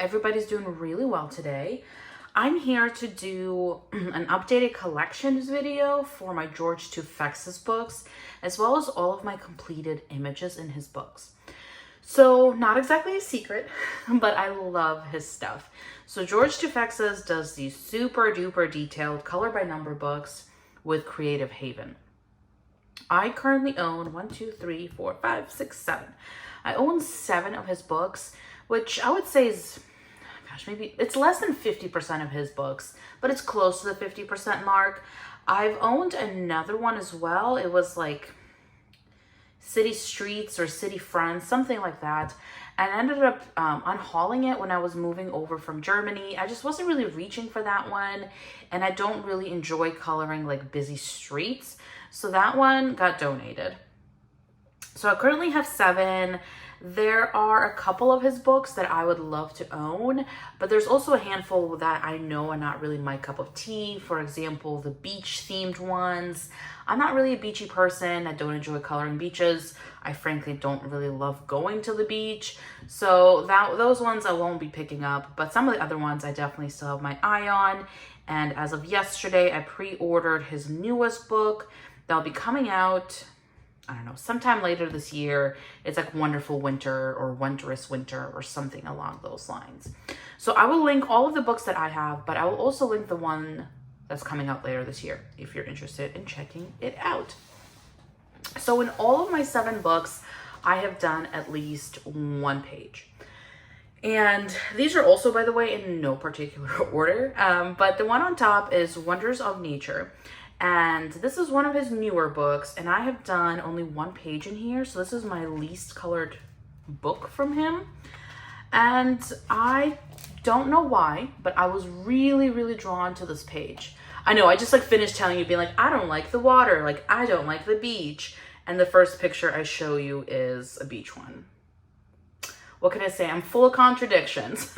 everybody's doing really well today. I'm here to do an updated collections video for my George Toufexis books, as well as all of my completed images in his books. So not exactly a secret, but I love his stuff. So George Toufexis does these super duper detailed color by number books with Creative Haven. I currently own 1, 2, 3, 4, 5, 6, 7. I own 7 of his books, which I would say is, gosh, maybe it's less than 50% of his books, but it's close to the 50% mark. I've owned another one as well. It was like City Streets or City Fronts, something like that. And I ended up unhauling it when I was moving over from Germany. I just wasn't really reaching for that one. And I don't really enjoy coloring like busy streets. So that one got donated. So I currently have 7. There are a couple of his books that I would love to own, but there's also a handful that I know are not really my cup of tea. For example, the beach themed ones. I'm not really a beachy person. I don't enjoy coloring beaches. I frankly don't really love going to the beach. So those ones I won't be picking up, but some of the other ones I definitely still have my eye on. And as of yesterday, I pre-ordered his newest book. That'll be coming out, I don't know, sometime later this year. It's like Wonderful Winter or Wondrous Winter or something along those lines. So I will link all of the books that I have, but I will also link the one that's coming out later this year if you're interested in checking it out. So in all of my 7 books, I have done at least 1 page. And these are also, by the way, in no particular order. But the one on top is Wonders of Nature. And this is one of his newer books, and I have done only 1 page in here. So this is my least colored book from him. And I don't know why, but I was really, really drawn to this page. I know, I just like finished telling you, being like, I don't like the water, like I don't like the beach. And the first picture I show you is a beach one. What can I say? I'm full of contradictions.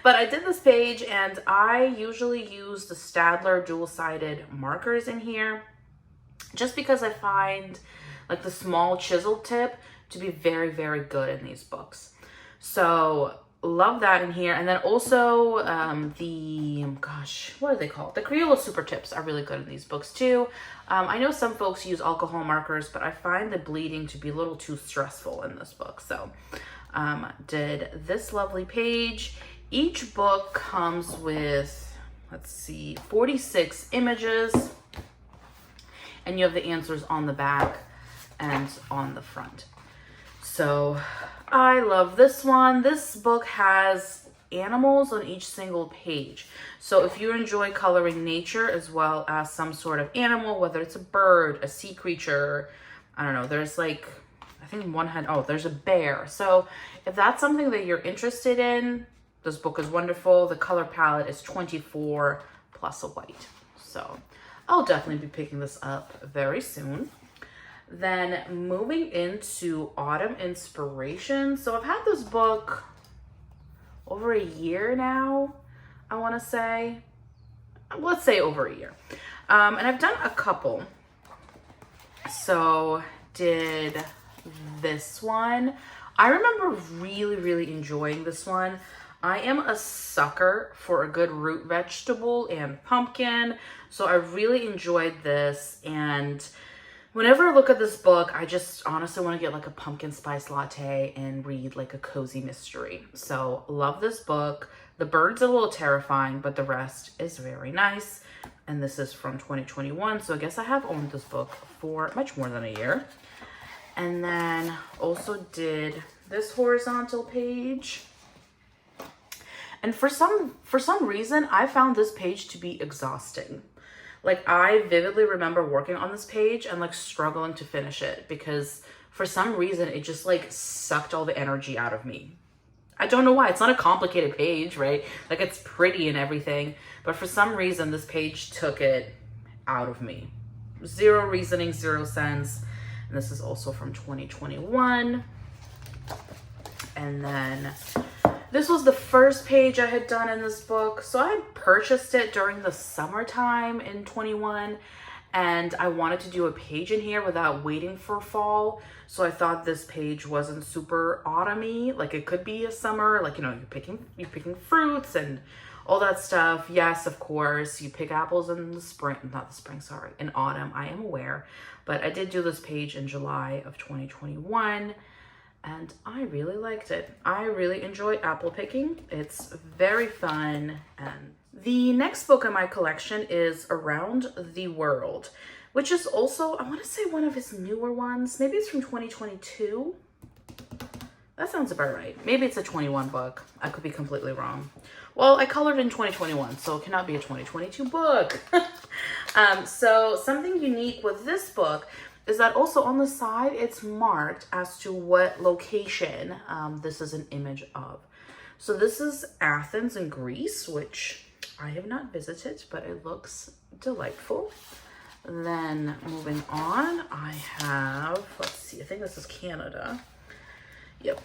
But I did this page, and I usually use the Staedtler dual-sided markers in here just because I find like the small chisel tip to be very, very good in these books. So love that in here. And then also what are they called? The Crayola super tips are really good in these books too. I know some folks use alcohol markers, but I find the bleeding to be a little too stressful in this book. So did this lovely page. Each book comes with, let's see, 46 images, and you have the answers on the back and on the front. So I love this one. This book has animals on each single page. So if you enjoy coloring nature as well as some sort of animal, whether it's a bird, a sea creature, I don't know, there's like, I think one had, oh, there's a bear. So if that's something that you're interested in, this book is wonderful. The color palette is 24 plus a white. So I'll definitely be picking this up very soon. Then moving into Autumn Inspiration. So I've had this book over a year now, I want to say. Let's say over a year. And I've done a couple. So did this one. I remember really, really enjoying this one. I am a sucker for a good root vegetable and pumpkin, so I really enjoyed this. And whenever I look at this book, I just honestly want to get like a pumpkin spice latte and read like a cozy mystery. So love this book. The bird's a little terrifying, but the rest is very nice. And this is from 2021, so I guess I have owned this book for much more than a year. And then also did this horizontal page. And for some reason, I found this page to be exhausting. Like, I vividly remember working on this page and like struggling to finish it because for some reason it just like sucked all the energy out of me. I don't know why. It's not a complicated page, right? Like, it's pretty and everything, but for some reason this page took it out of me. Zero reasoning, 0 sense. And this is also from 2021. And then this was the first page I had done in this book. So I had purchased it during the summertime in 21. and I wanted to do a page in here without waiting for fall. So I thought this page wasn't super autumny. Like it could be a summer, like, you know, you're picking fruits and all that stuff. Yes, of course, you pick apples in the spring, not the spring, sorry, in autumn, I am aware. But I did do this page in July of 2021 and I really liked it. I really enjoy apple picking. It's very fun. And the next book in my collection is Around the World, which is also, I want to say, one of his newer ones. Maybe it's from 2022. That sounds about right. Maybe it's a 21 book. I could be completely wrong. Well, I colored in 2021, so it cannot be a 2022 book. So something unique with this book is that also on the side, it's marked as to what location this is an image of. So this is Athens in Greece, which I have not visited, but it looks delightful. Then moving on, I have, let's see, I think this is Canada. Yep.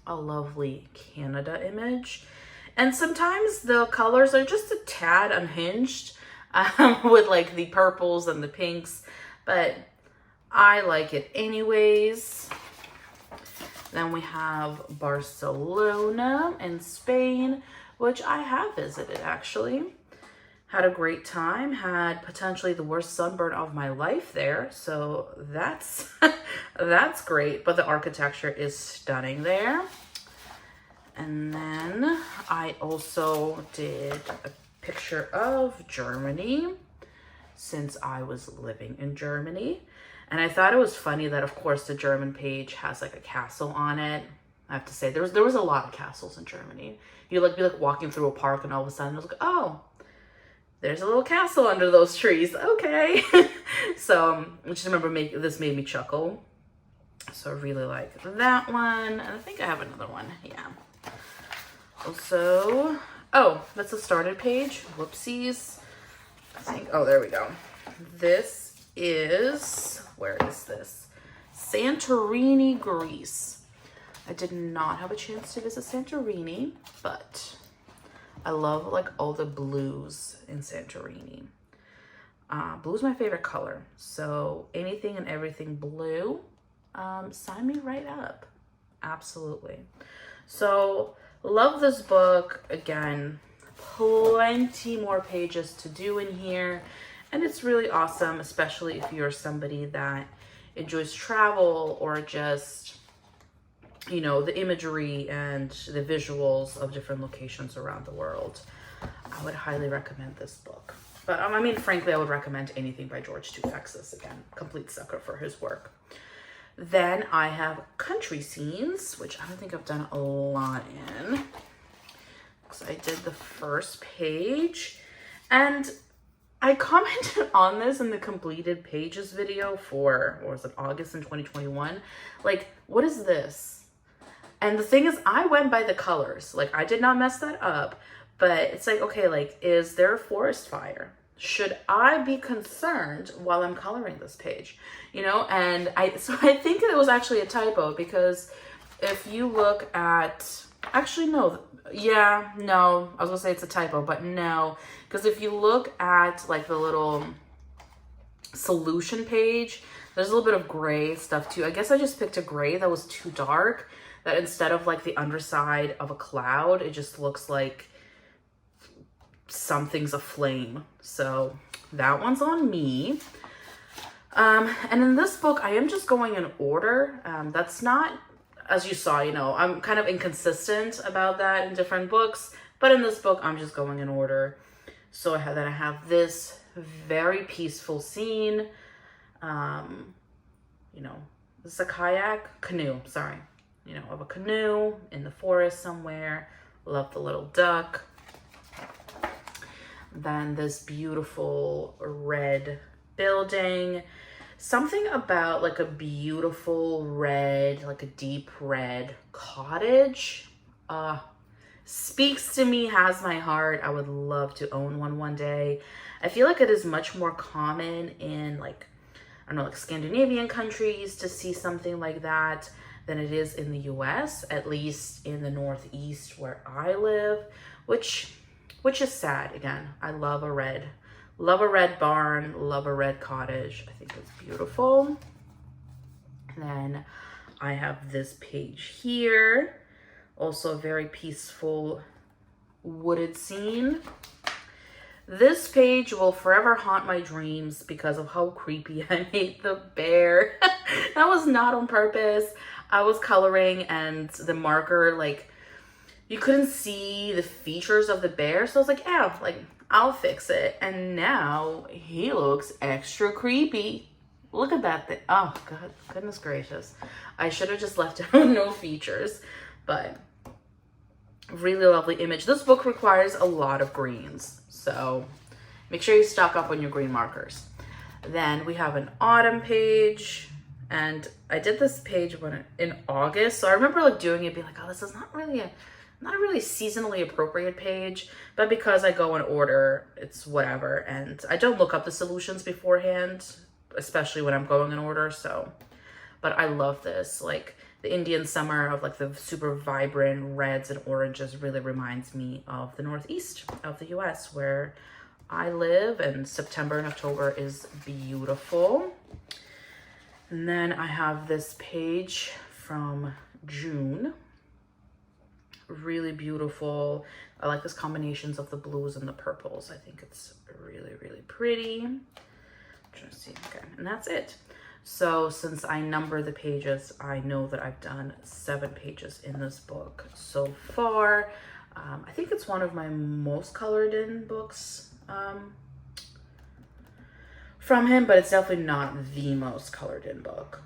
A lovely Canada image. And sometimes the colors are just a tad unhinged with like the purples and the pinks, but I like it anyways. Then we have Barcelona in Spain, which I have visited actually. Had a great time, had potentially the worst sunburn of my life there. So that's, that's great, but the architecture is stunning there. And then I also did a picture of Germany since I was living in Germany. And I thought it was funny that, of course, the German page has like a castle on it. I have to say, there was a lot of castles in Germany. You'd like be like walking through a park and all of a sudden it was like, oh, there's a little castle under those trees. Okay. So I just remember this made me chuckle. So I really like that one. And I think I have another one. Yeah. Also, oh, that's a started page. Whoopsies. I think, oh, there we go. This is, where is this? Santorini, Greece. I did not have a chance to visit Santorini, but I love like all the blues in Santorini. Blue is my favorite color. So anything and everything blue, sign me right up. Absolutely. So love this book. Again, plenty more pages to do in here. And it's really awesome, especially if you're somebody that enjoys travel or just, you know, the imagery and the visuals of different locations around the world. I would highly recommend this book. But I mean, frankly, I would recommend anything by George Toufexis. Again, complete sucker for his work. Then I have country scenes, which I don't think I've done a lot in. So I did the first page and I commented on this in the completed pages video for, what was it, August in 2021. Like, what is this? And the thing is, I went by the colors. Like, I did not mess that up, but it's like, okay, like, is there a forest fire? Should I be concerned while I'm coloring this page? You know, and so I think it was actually a typo, because if you look at, actually, no, yeah, no, I was gonna say it's a typo, but no, because if you look at like the little solution page, there's a little bit of gray stuff too. I guess I just picked a gray that was too dark, that instead of like the underside of a cloud, it just looks like something's aflame. So that one's on me. And in this book, I am just going in order. That's not, as you saw, you know, I'm kind of inconsistent about that in different books, but in this book, I'm just going in order. So I have this very peaceful scene. You know, this is a canoe, sorry. You know, of a canoe in the forest somewhere. Love the little duck. Then this beautiful red building. Something about like a beautiful red, like a deep red cottage speaks to me, has my heart. I would love to own one day. I feel like it is much more common in like, I don't know, like Scandinavian countries to see something like that than it is in the US, at least in the Northeast where I live, which is sad. Again, I love a red Love a red barn, love a red cottage. I think it's beautiful. And then I have this page here. Also a very peaceful wooded scene. This page will forever haunt my dreams because of how creepy I made the bear. That was not on purpose. I was coloring and the marker, like, you couldn't see the features of the bear. So I was like, yeah, like, I'll fix it. And now he looks extra creepy. Look at that thing. Oh, God, goodness gracious. I should have just left it with no features. But really lovely image. This book requires a lot of greens. So make sure you stock up on your green markers. Then we have an autumn page. And I did this page in August. So I remember like doing it, being like, oh, this is not really a seasonally appropriate page, but because I go in order, it's whatever. And I don't look up the solutions beforehand, especially when I'm going in order. So, but I love this. Like the Indian summer of like the super vibrant reds and oranges really reminds me of the Northeast of the US where I live, and September and October is beautiful. And then I have this page from June. Really beautiful. I like this combinations of the blues and the purples. I think it's really, really pretty. I'm trying to see. Okay, and that's it. So since I number the pages, I know that I've done 7 pages in this book so far. I think it's one of my most colored in books from him, but it's definitely not the most colored in book.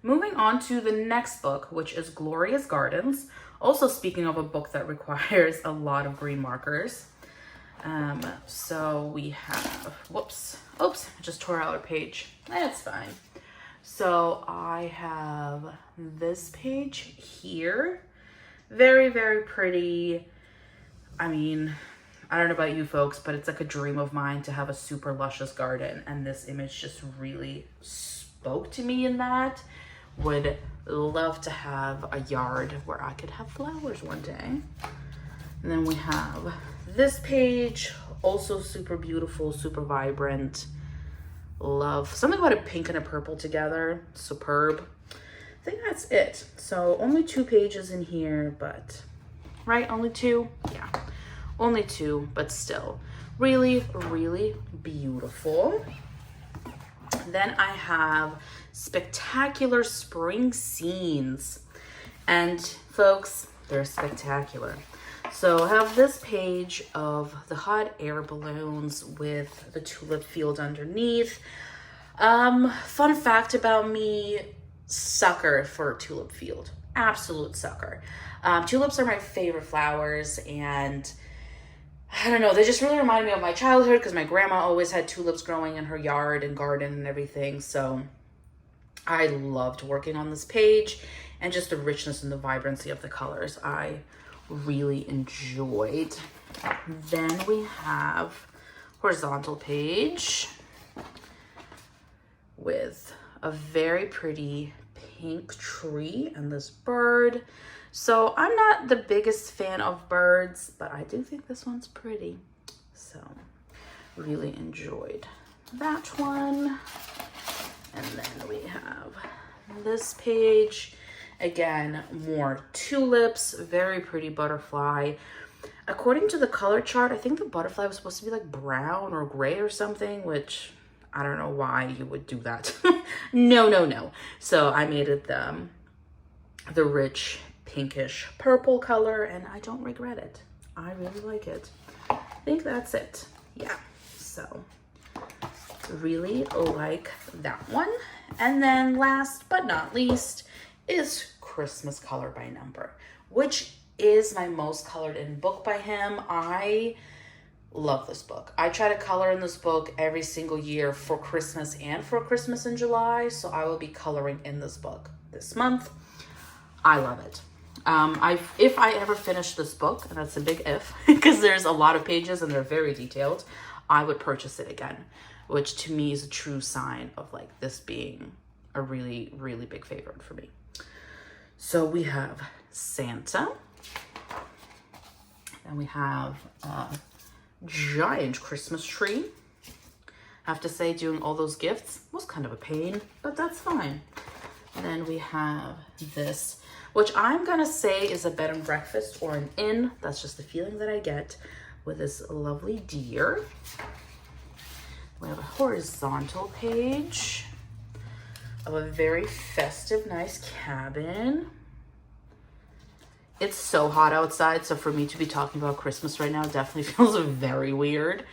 Moving on to the next book, which is Glorious Gardens. Also speaking of a book that requires a lot of green markers. So we have, oops, I just tore out a page. That's fine. So I have this page here. Very, very pretty. I mean, I don't know about you folks, but it's like a dream of mine to have a super luscious garden. And this image just really spoke to me in that. Would love to have a yard where I could have flowers one day. And then we have this page, also super beautiful, super vibrant. Love something about a pink and a purple together. Superb. I think that's it. So only 2 pages in here, but right, only 2? Yeah, only 2, but still really, really beautiful. Then I have spectacular spring scenes, and folks, they're spectacular. So I have this page of the hot air balloons with the tulip field underneath. Fun fact about me, sucker for a tulip field, absolute sucker. Tulips are my favorite flowers, and I don't know, they just really remind me of my childhood because my grandma always had tulips growing in her yard and garden and everything. So I loved working on this page, and just the richness and the vibrancy of the colors I really enjoyed. Then we have horizontal page with a very pretty pink tree and this bird. So I'm not the biggest fan of birds, but I do think this one's pretty. So really enjoyed that one. And then we have this page. Again, more tulips, very pretty butterfly. According to the color chart, I think the butterfly was supposed to be like brown or gray or something, which I don't know why you would do that. No. So I made it the rich pinkish purple color, and I don't regret it. I really like it. I think that's it. Yeah, so really like that one. And then last but not least is Christmas Color by Number, which is my most colored in book by him. I love this book. I try to color in this book every single year for Christmas and for Christmas in July. So I will be coloring in this book this month. I love it. If I ever finish this book, and that's a big if, because there's a lot of pages and they're very detailed, I would purchase it again, which to me is a true sign of like this being a really, really big favorite for me. So we have Santa, and we have giant Christmas tree. I have to say, doing all those gifts was kind of a pain, but that's fine. And then we have this, which I'm gonna say is a bed and breakfast or an inn. That's just the feeling that I get with this lovely deer. We have a horizontal page of a very festive, nice cabin. It's so hot outside, so for me to be talking about Christmas right now definitely feels very weird.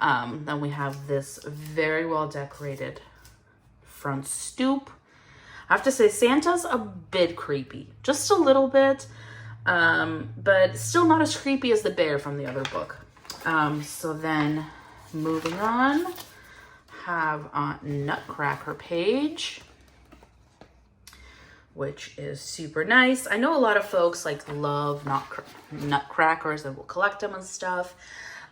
Then we have this very well decorated front stoop. I have to say Santa's a bit creepy, just a little bit, but still not as creepy as the bear from the other book. So then moving on, have a Nutcracker page, which is super nice. I know a lot of folks like love nutcrackers and will collect them and stuff.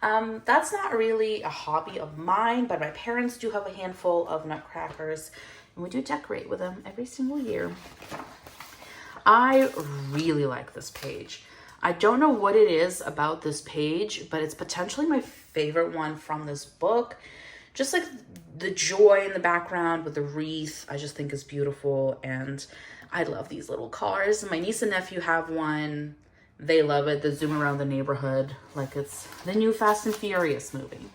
That's not really a hobby of mine, but my parents do have a handful of nutcrackers and we do decorate with them every single year. I really like this page. I don't know what it is about this page, but it's potentially my favorite one from this book. Just like the joy in the background with the wreath, I just think is beautiful. And I love these little cars. My niece and nephew have one. They love it. They zoom around the neighborhood like it's the new Fast and Furious movie.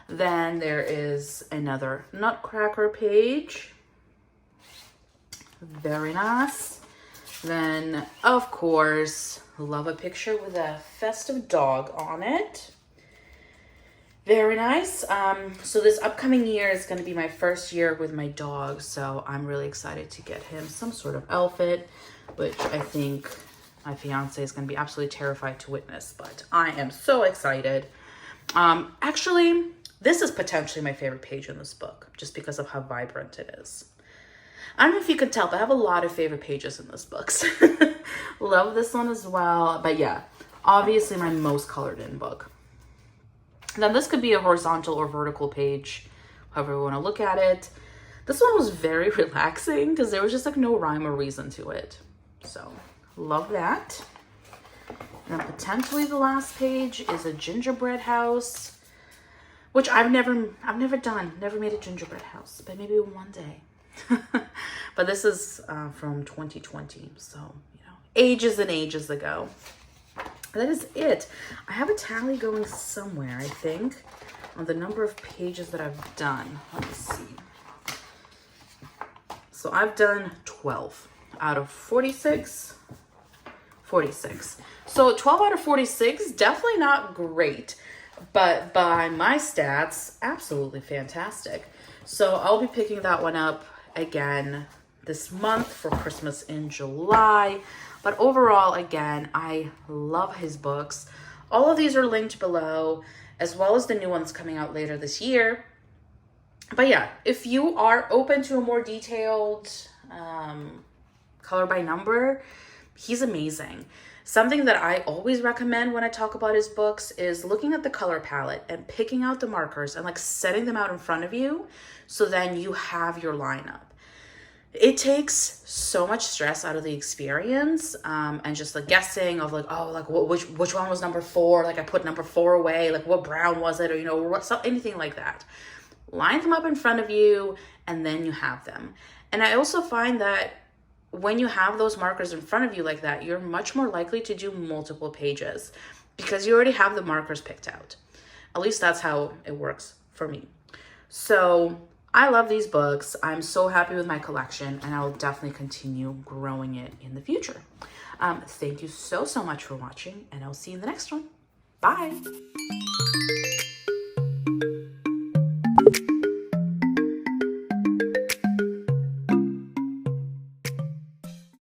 Then there is another Nutcracker page. Very nice. Then, of course, love a picture with a festive dog on it. Very nice. So this upcoming year is going to be my first year with my dog, so I'm really excited to get him some sort of outfit, which I think my fiance is going to be absolutely terrified to witness, but I am so excited. Actually, this is potentially my favorite page in this book, just because of how vibrant it is. I don't know if you could tell, but I have a lot of favorite pages in this book. Love this one as well. But yeah, obviously my most colored in book. Now this could be a horizontal or vertical page, however you want to look at it. This one was very relaxing because there was just like no rhyme or reason to it. So love that. And then potentially the last page is a gingerbread house, which I've never done, never made a gingerbread house, but maybe one day. But this is from 2020, so you know, ages and ages ago. That is it. I have a tally going somewhere, I think, on the number of pages that I've done. Let me see. So I've done 12 out of 46. 46. So 12 out of 46, definitely not great, but by my stats, absolutely fantastic. So I'll be picking that one up again this month for Christmas in July. But overall, again, I love his books. All of these are linked below, as well as the new ones coming out later this year. But yeah, if you are open to a more detailed color by number, he's amazing. Something that I always recommend when I talk about his books is looking at the color palette and picking out the markers and like setting them out in front of you, so then you have your lineup. It takes so much stress out of the experience, and just like guessing of like, oh, like which one was number 4? Like I put number 4 away, like what brown was it, or you know, anything like that. Line them up in front of you and then you have them. And I also find that when you have those markers in front of you like that, you're much more likely to do multiple pages because you already have the markers picked out. At least that's how it works for me. So I love these books. I'm so happy with my collection, and I will definitely continue growing it in the future. Thank you so much for watching, and I'll see you in the next one. Bye.